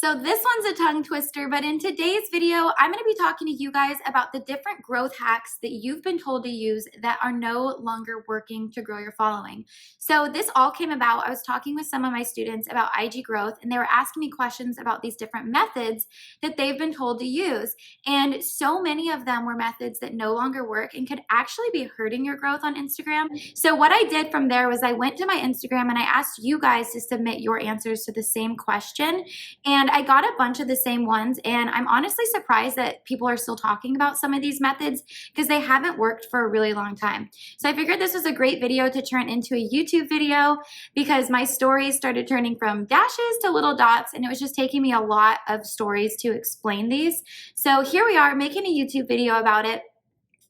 So this one's a tongue twister, but in today's video, I'm going to be talking to you guys about the different growth hacks that you've been told to use that are no longer working to grow your following. So this all came about, I was talking with some of my students about IG growth, and they were asking me questions about these different methods that they've been told to use. And so many of them were methods that no longer work and could actually be hurting your growth on Instagram. So what I did from there was I went to my Instagram and I asked you guys to submit your answers to the same question. And I got a bunch of the same ones, and I'm honestly surprised that people are still talking about some of these methods because they haven't worked for a really long time. So I figured this was a great video to turn into a YouTube video because my stories started turning from dashes to little dots, and it was just taking me a lot of stories to explain these. So here we are making a YouTube video about it.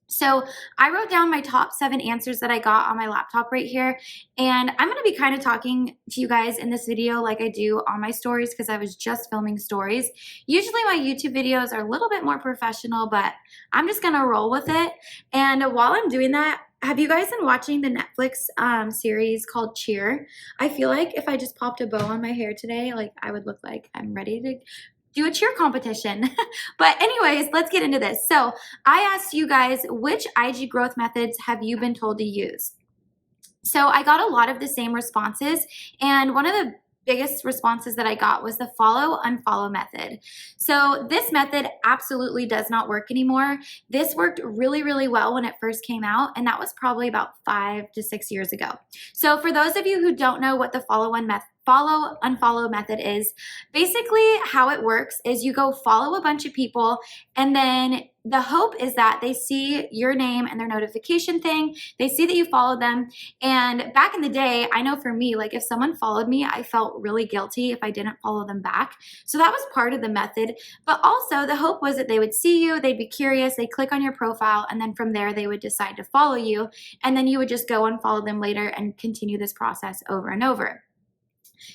So I wrote down my top 7 answers that I got on my laptop right here, and I'm going to be kind of talking to you guys in this video like I do on my stories because I was just filming stories. Usually my YouTube videos are a little bit more professional, but I'm just going to roll with it. And while I'm doing that, have you guys been watching the Netflix series called Cheer? I feel like if I just popped a bow on my hair today, like I would look like I'm ready to do a cheer competition. But anyways, let's get into this. So I asked you guys, which IG growth methods have you been told to use? So I got a lot of the same responses, and one of the biggest responses that I got was the follow-unfollow method. So this method absolutely does not work anymore. This worked really, really well when it first came out, and that was probably about 5 to 6 years ago. So for those of you who don't know what the follow-unfollow method is, basically how it works is you go follow a bunch of people, and then the hope is that they see your name and their notification thing. They see that you followed them. And back in the day, I know for me, like if someone followed me, I felt really guilty if I didn't follow them back. So that was part of the method. But also the hope was that they would see you, they'd be curious, they'd click on your profile, and then from there they would decide to follow you. And then you would just go and follow them later and continue this process over and over.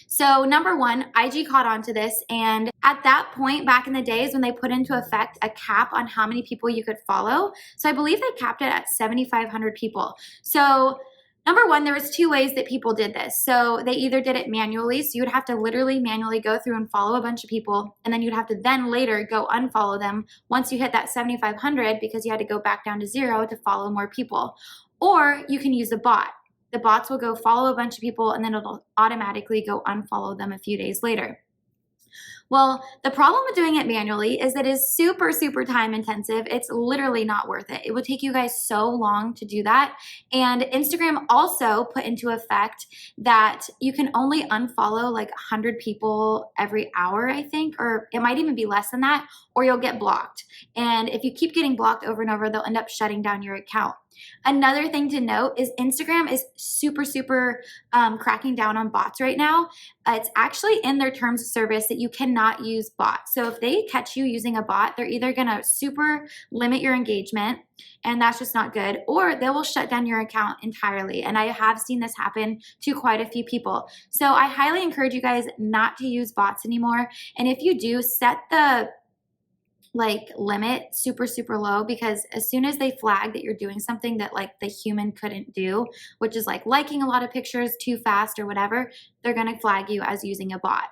So number one, IG caught on to this, and at that point back in the days when they put into effect a cap on how many people you could follow, so I believe they capped it at 7,500 people. So number one, there was 2 ways that people did this. So they either did it manually, so you would have to literally manually go through and follow a bunch of people, and then you'd have to then later go unfollow them once you hit that 7,500 because you had to go back down to 0 to follow more people. Or you can use a bot. The bots will go follow a bunch of people, and then it'll automatically go unfollow them a few days later. Well, the problem with doing it manually is that it is super, super time intensive. It's literally not worth it. It would take you guys so long to do that. And Instagram also put into effect that you can only unfollow like 100 people every hour, I think, or it might even be less than that, or you'll get blocked. And if you keep getting blocked over and over, they'll end up shutting down your account. Another thing to note is Instagram is super, super cracking down on bots right now. It's actually in their terms of service that you cannot use bots. So if they catch you using a bot, they're either going to super limit your engagement, and that's just not good, or they will shut down your account entirely. And I have seen this happen to quite a few people. So I highly encourage you guys not to use bots anymore. And if you do, set the limit super, super low, because as soon as they flag that you're doing something that like the human couldn't do, which is like liking a lot of pictures too fast or whatever, they're going to flag you as using a bot.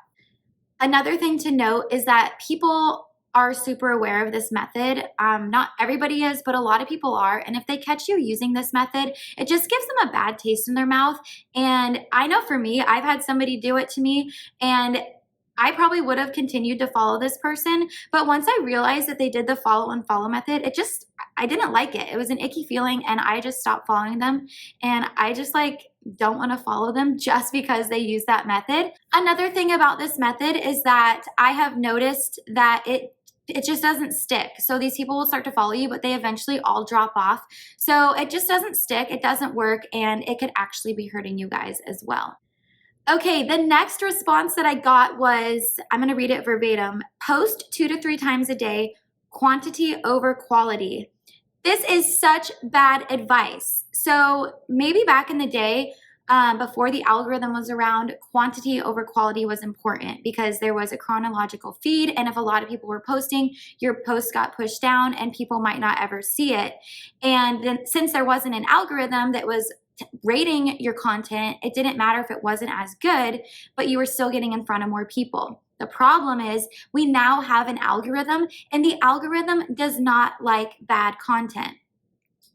Another thing to note is that people are super aware of this method. Not everybody is, but a lot of people are. And if they catch you using this method, it just gives them a bad taste in their mouth. And I know for me, I've had somebody do it to me, and I probably would have continued to follow this person, but once I realized that they did the follow-unfollow method, I didn't like it. It was an icky feeling, and I just stopped following them, and I just don't want to follow them just because they use that method. Another thing about this method is that I have noticed that it just doesn't stick. So these people will start to follow you, but they eventually all drop off. So it just doesn't stick, it doesn't work, and it could actually be hurting you guys as well. Okay, the next response that I got was, I'm going to read it verbatim, post 2 to 3 times a day, quantity over quality. This is such bad advice. So maybe back in the day, before the algorithm was around, quantity over quality was important because there was a chronological feed, and if a lot of people were posting, your post got pushed down and people might not ever see it. And then since there wasn't an algorithm that was rating your content, it didn't matter if it wasn't as good, but you were still getting in front of more people. The problem is we now have an algorithm, and the algorithm does not like bad content.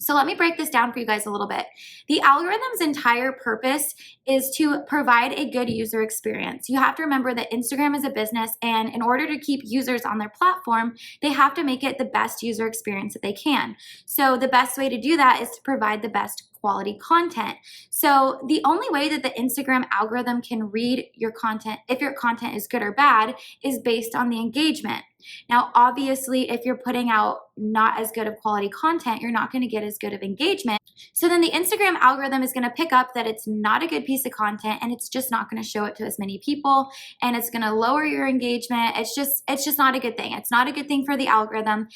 So let me break this down for you guys a little bit. The algorithm's entire purpose is to provide a good user experience. You have to remember that Instagram is a business, and in order to keep users on their platform, they have to make it the best user experience that they can. So the best way to do that is to provide the best quality content. So the only way that the Instagram algorithm can read your content, if your content is good or bad, is based on the engagement. Now, obviously, if you're putting out not as good of quality content, you're not going to get as good of engagement. So then the Instagram algorithm is going to pick up that it's not a good piece of content, and it's just not going to show it to as many people, and it's going to lower your engagement. It's just not a good thing. It's not a good thing for the algorithm.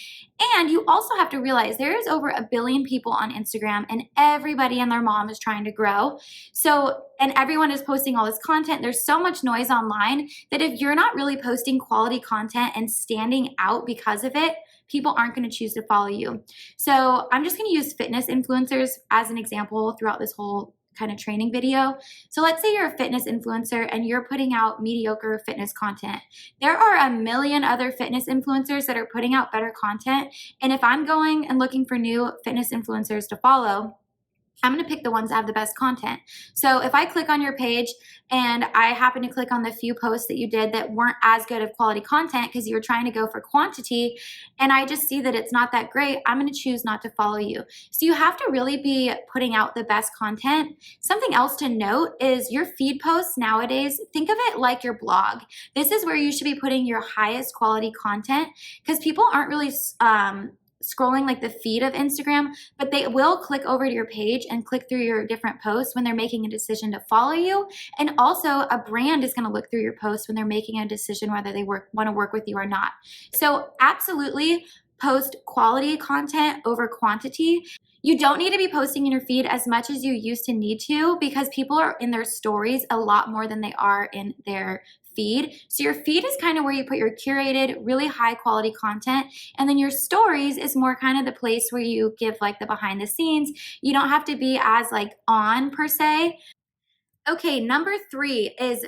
And you also have to realize there is over 1 billion people on Instagram, and everybody and their mom is trying to grow. So, and everyone is posting all this content. There's so much noise online that if you're not really posting quality content and standing out because of it, people aren't going to choose to follow you. So I'm just going to use fitness influencers as an example throughout this whole kind of training video. So let's say you're a fitness influencer and you're putting out mediocre fitness content. There are 1 million other fitness influencers that are putting out better content. And if I'm going and looking for new fitness influencers to follow, I'm going to pick the ones that have the best content. So if I click on your page and I happen to click on the few posts that you did that weren't as good of quality content because you were trying to go for quantity, and I just see that it's not that great, I'm going to choose not to follow you. So you have to really be putting out the best content. Something else to note is your feed posts nowadays, think of it like your blog. This is where you should be putting your highest quality content, because people aren't really scrolling like the feed of Instagram, but they will click over to your page and click through your different posts when they're making a decision to follow you. And also a brand is going to look through your posts when they're making a decision whether they want to work with you or not. So absolutely post quality content over quantity. You don't need to be posting in your feed as much as you used to need to, because people are in their stories a lot more than they are in their feed. So your feed is kind of where you put your curated, really high quality content. And then your stories is more kind of the place where you give like the behind the scenes. You don't have to be as like on per se. Okay, number 3 is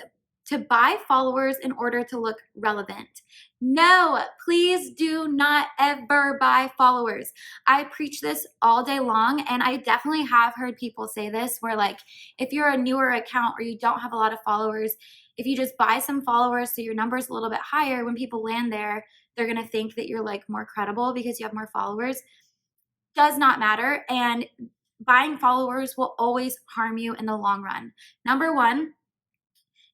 to buy followers in order to look relevant. No, please do not ever buy followers. I preach this all day long, and I definitely have heard people say this where like, if you're a newer account or you don't have a lot of followers, if you just buy some followers so your number is a little bit higher, when people land there, they're going to think that you're like more credible because you have more followers. Does not matter. And buying followers will always harm you in the long run. Number 1,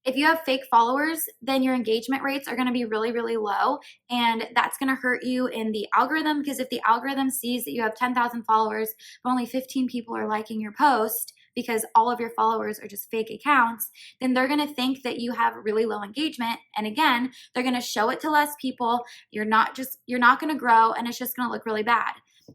if you have fake followers, then your engagement rates are going to be really, really low. And that's going to hurt you in the algorithm, because if the algorithm sees that you have 10,000 followers, but only 15 people are liking your post because all of your followers are just fake accounts, then they're going to think that you have really low engagement. And again, they're going to show it to less people. You're not going to grow, and it's just going to look really bad.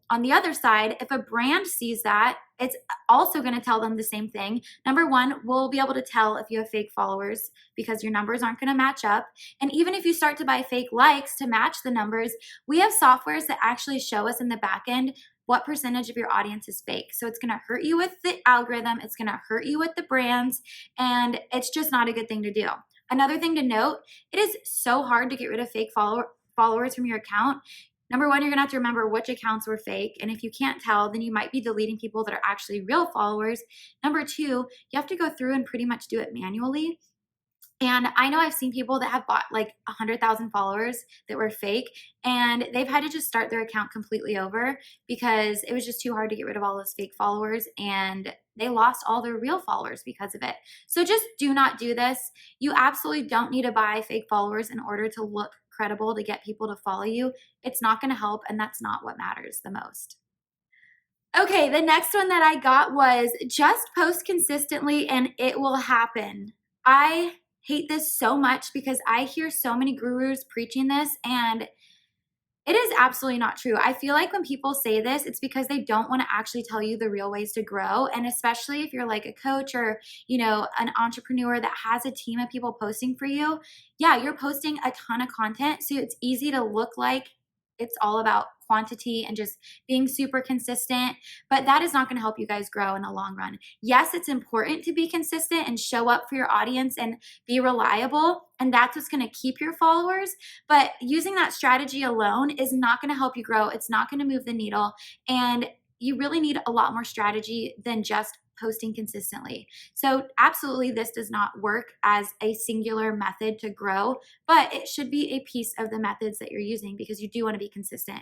On the other side, if a brand sees that, it's also going to tell them the same thing. Number 1, we'll be able to tell if you have fake followers because your numbers aren't going to match up. And even if you start to buy fake likes to match the numbers, we have softwares that actually show us in the back end what percentage of your audience is fake. So it's going to hurt you with the algorithm. It's going to hurt you with the brands. And it's just not a good thing to do. Another thing to note, it is so hard to get rid of fake followers from your account. Number 1, you're going to have to remember which accounts were fake. And if you can't tell, then you might be deleting people that are actually real followers. Number 2, you have to go through and pretty much do it manually. And I know I've seen people that have bought like 100,000 followers that were fake, and they've had to just start their account completely over because it was just too hard to get rid of all those fake followers, and they lost all their real followers because of it. So just do not do this. You absolutely don't need to buy fake followers in order to look credible to get people to follow you. It's not going to help, and that's not what matters the most. Okay, the next one that I got was just post consistently and it will happen. I hate this so much because I hear so many gurus preaching this, and it is absolutely not true. I feel like when people say this, it's because they don't want to actually tell you the real ways to grow. And especially if you're like a coach or, an entrepreneur that has a team of people posting for you, yeah, you're posting a ton of content. So it's easy to look like it's all about quantity and just being super consistent, but that is not going to help you guys grow in the long run. Yes, it's important to be consistent and show up for your audience and be reliable, and that's what's going to keep your followers, but using that strategy alone is not going to help you grow. It's not going to move the needle, and you really need a lot more strategy than just posting consistently. So absolutely, this does not work as a singular method to grow, but it should be a piece of the methods that you're using because you do want to be consistent.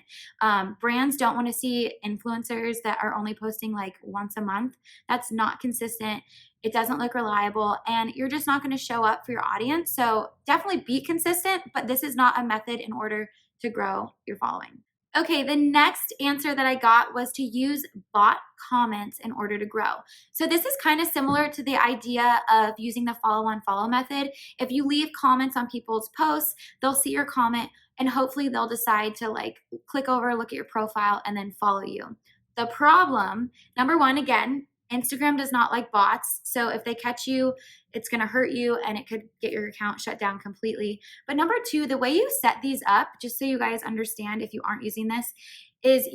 Brands don't want to see influencers that are only posting like once a month. That's not consistent. It doesn't look reliable, and you're just not going to show up for your audience. So definitely be consistent, but this is not a method in order to grow your following. Okay, the next answer that I got was to use bot comments in order to grow. So this is kind of similar to the idea of using the follow unfollow method. If you leave comments on people's posts, they'll see your comment and hopefully they'll decide to like click over, look at your profile, and then follow you. The problem, number one, again, Instagram does not like bots. So if they catch you, it's going to hurt you and it could get your account shut down completely. But number two, the way you set these up, just so you guys understand if you aren't using this, is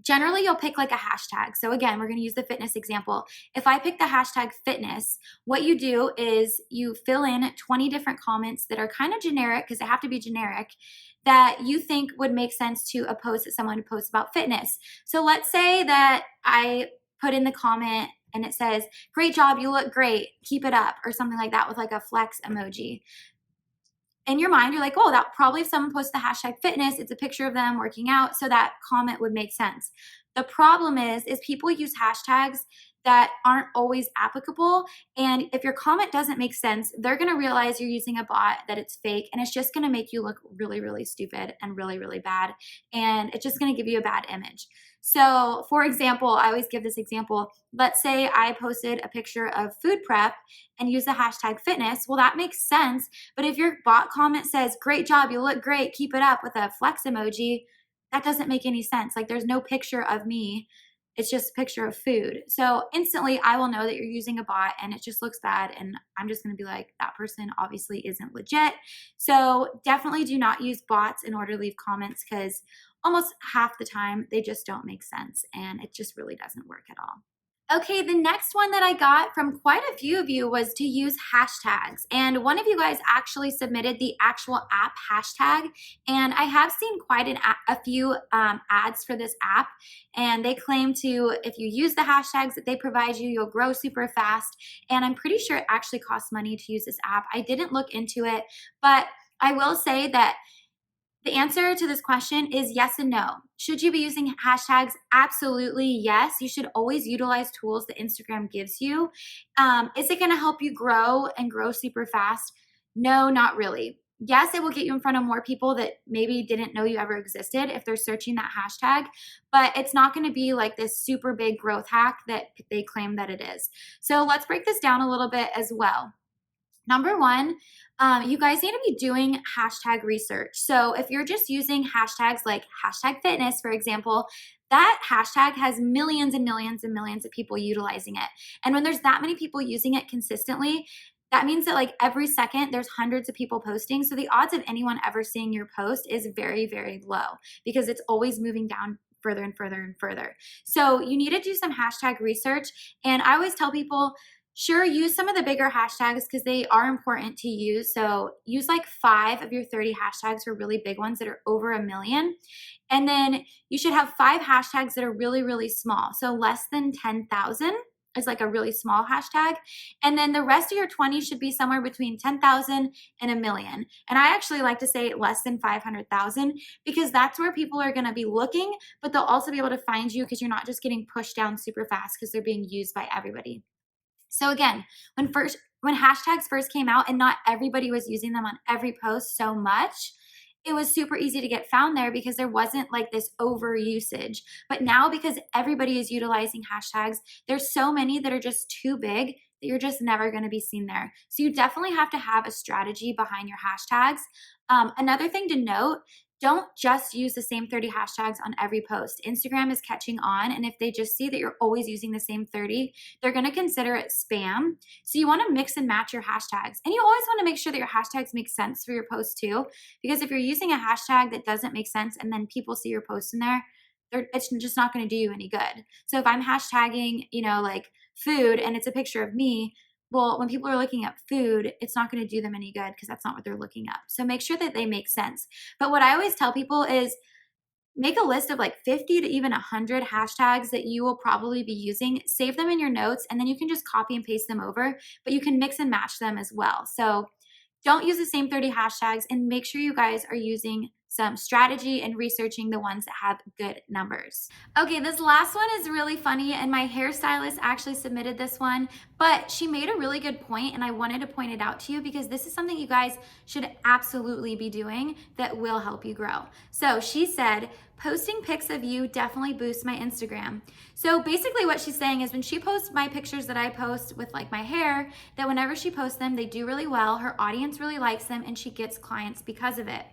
generally you'll pick like a hashtag. So again, we're going to use the fitness example. If I pick the hashtag fitness, what you do is you fill in 20 different comments that are kind of generic because they have to be generic that you think would make sense to a post that someone posts about fitness. So let's say that I put in the comment and it says, "Great job, you look great, keep it up," or something like that with like a flex emoji. In your mind, you're like, oh, that probably if someone posts the hashtag fitness, it's a picture of them working out, so that comment would make sense. The problem is people use hashtags that aren't always applicable. And if your comment doesn't make sense, they're going to realize you're using a bot, that it's fake, and it's just going to make you look really, really stupid and really, really bad. And it's just going to give you a bad image. So for example, I always give this example. Let's say I posted a picture of food prep and use the hashtag fitness. Well, that makes sense. But if your bot comment says, "Great job, you look great, keep it up," with a flex emoji, that doesn't make any sense. Like there's no picture of me. It's just a picture of food. So instantly I will know that you're using a bot and it just looks bad. And I'm just going to be like, that person obviously isn't legit. So definitely do not use bots in order to leave comments because almost half the time they just don't make sense and it just really doesn't work at all. Okay, the next one that I got from quite a few of you was to use hashtags. And one of you guys actually submitted the actual app hashtag. And I have seen quite a few ads for this app. And they claim to, if you use the hashtags that they provide you, you'll grow super fast. And I'm pretty sure it actually costs money to use this app. I didn't look into it, but I will say that the answer to this question is yes and no. Should you be using hashtags? Absolutely yes. You should always utilize tools that Instagram gives you. Is it going to help you grow and grow super fast? No, not really. Yes, it will get you in front of more people that maybe didn't know you ever existed if they're searching that hashtag, but it's not going to be like this super big growth hack that they claim that it is. So let's break this down a little bit as well. Number one, you guys need to be doing hashtag research. So if you're just using hashtags like hashtag fitness, for example, that hashtag has millions and millions and millions of people utilizing it. And when there's that many people using it consistently, that means that like every second there's hundreds of people posting. So the odds of anyone ever seeing your post is very, very low because it's always moving down further and further and further. So you need to do some hashtag research. And I always tell people, sure, use some of the bigger hashtags because they are important to use. So use like 5 of your 30 hashtags for really big ones that are over 1 million. And then you should have 5 hashtags that are really, really small. So less than 10,000 is like a really small hashtag. And then the rest of your 20 should be somewhere between 10,000 and 1 million. And I actually like to say less than 500,000 because that's where people are going to be looking, but they'll also be able to find you because you're not just getting pushed down super fast because they're being used by everybody. So again, when hashtags first came out and not everybody was using them on every post so much, it was super easy to get found there because there wasn't like this over usage. But now because everybody is utilizing hashtags, there's so many that are just too big that you're just never going to be seen there. So you definitely have to have a strategy behind your hashtags. Another thing to note, don't just use the same 30 hashtags on every post. Instagram is catching on, and if they just see that you're always using the same 30, they're gonna consider it spam. So you wanna mix and match your hashtags. And you always wanna make sure that your hashtags make sense for your post too, because if you're using a hashtag that doesn't make sense and then people see your post in there, it's just not gonna do you any good. So if I'm hashtagging, like food and it's a picture of me, well, when people are looking up food, it's not gonna do them any good because that's not what they're looking up. So make sure that they make sense. But what I always tell people is make a list of like 50 to even 100 hashtags that you will probably be using, save them in your notes, and then you can just copy and paste them over, but you can mix and match them as well. So don't use the same 30 hashtags, and make sure you guys are using some strategy and researching the ones that have good numbers. Okay, this last one is really funny, and my hairstylist actually submitted this one, but she made a really good point, and I wanted to point it out to you because this is something you guys should absolutely be doing that will help you grow. So she said, posting pics of you definitely boosts my Instagram. So basically what she's saying is when she posts my pictures that I post with like my hair, that whenever she posts them, they do really well, her audience really likes them, and she gets clients because of it.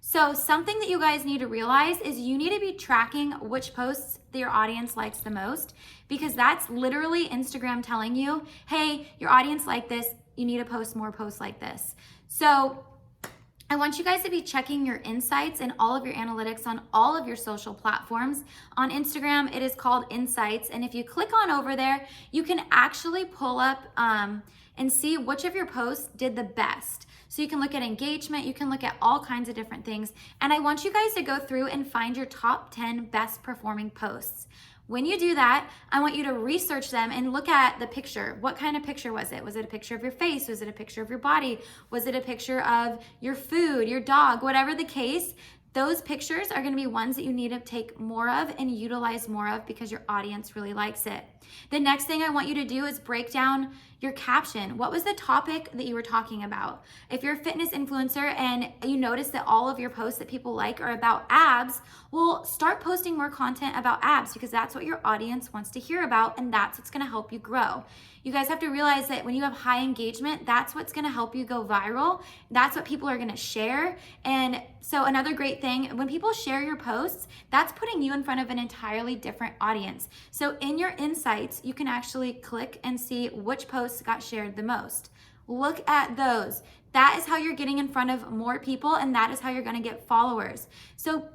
So something that you guys need to realize is you need to be tracking which posts that your audience likes the most, because that's literally Instagram telling you, hey, your audience liked this, you need to post more posts like this. So I want you guys to be checking your insights and all of your analytics on all of your social platforms. On Instagram, it is called Insights. And if you click on over there, you can actually pull up and see which of your posts did the best. So you can look at engagement, you can look at all kinds of different things. And I want you guys to go through and find your top 10 best performing posts. When you do that, I want you to research them and look at the picture. What kind of picture was it? Was it a picture of your face? Was it a picture of your body? Was it a picture of your food, your dog? Whatever the case, those pictures are going to be ones that you need to take more of and utilize more of because your audience really likes it. The next thing I want you to do is break down your caption. What was the topic that you were talking about? If you're a fitness influencer and you notice that all of your posts that people like are about abs, well, start posting more content about abs because that's what your audience wants to hear about, and that's what's going to help you grow. You guys have to realize that when you have high engagement, that's what's going to help you go viral. That's what people are going to share. And so another great thing, when people share your posts, that's putting you in front of an entirely different audience. So in your insights, you can actually click and see which posts got shared the most. Look at those. That is how you're getting in front of more people, and that is how you're going to get followers. So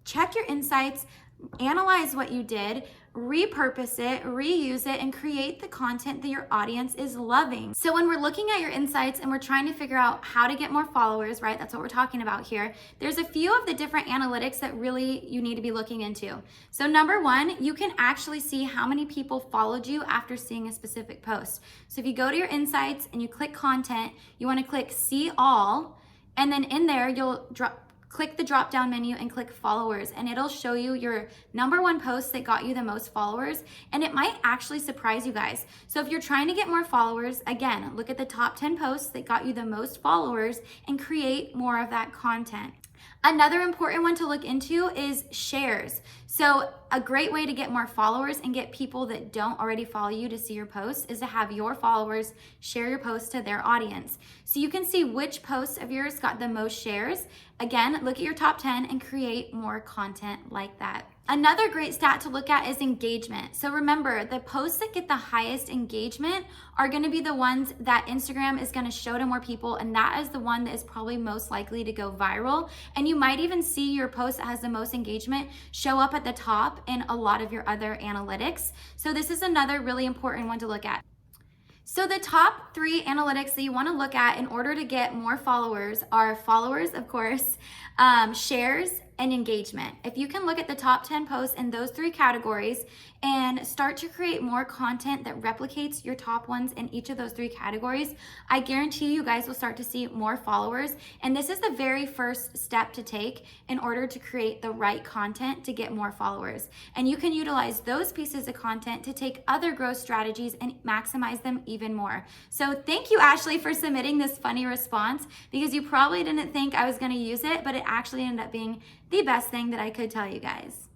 check your insights, analyze what you did, repurpose it, reuse it, and create the content that your audience is loving. So when we're looking at your insights and we're trying to figure out how to get more followers, right? That's what we're talking about here. There's a few of the different analytics that really you need to be looking into. So number one, you can actually see how many people followed you after seeing a specific post. So if you go to your insights and you click content, you want to click see all, and then in there you'll click the drop down menu and click followers, and it'll show you your number one post that got you the most followers, and it might actually surprise you guys. So if you're trying to get more followers, again, look at the top 10 posts that got you the most followers and create more of that content. Another important one to look into is shares. So a great way to get more followers and get people that don't already follow you to see your posts is to have your followers share your post to their audience. So you can see which posts of yours got the most shares. Again, look at your top 10 and create more content like that. Another great stat to look at is engagement. So remember, the posts that get the highest engagement are going to be the ones that Instagram is going to show to more people, and that is the one that is probably most likely to go viral. And you might even see your post that has the most engagement show up at the top in a lot of your other analytics. So this is another really important one to look at. So the top 3 analytics that you want to look at in order to get more followers are followers, of course, shares, and engagement. If you can look at the top 10 posts in those 3 categories and start to create more content that replicates your top ones in each of those 3 categories, I guarantee you guys will start to see more followers. And this is the very first step to take in order to create the right content to get more followers. And you can utilize those pieces of content to take other growth strategies and maximize them even more. So thank you, Ashley, for submitting this funny response, because you probably didn't think I was going to use it, but it actually ended up being the best thing that I could tell you guys.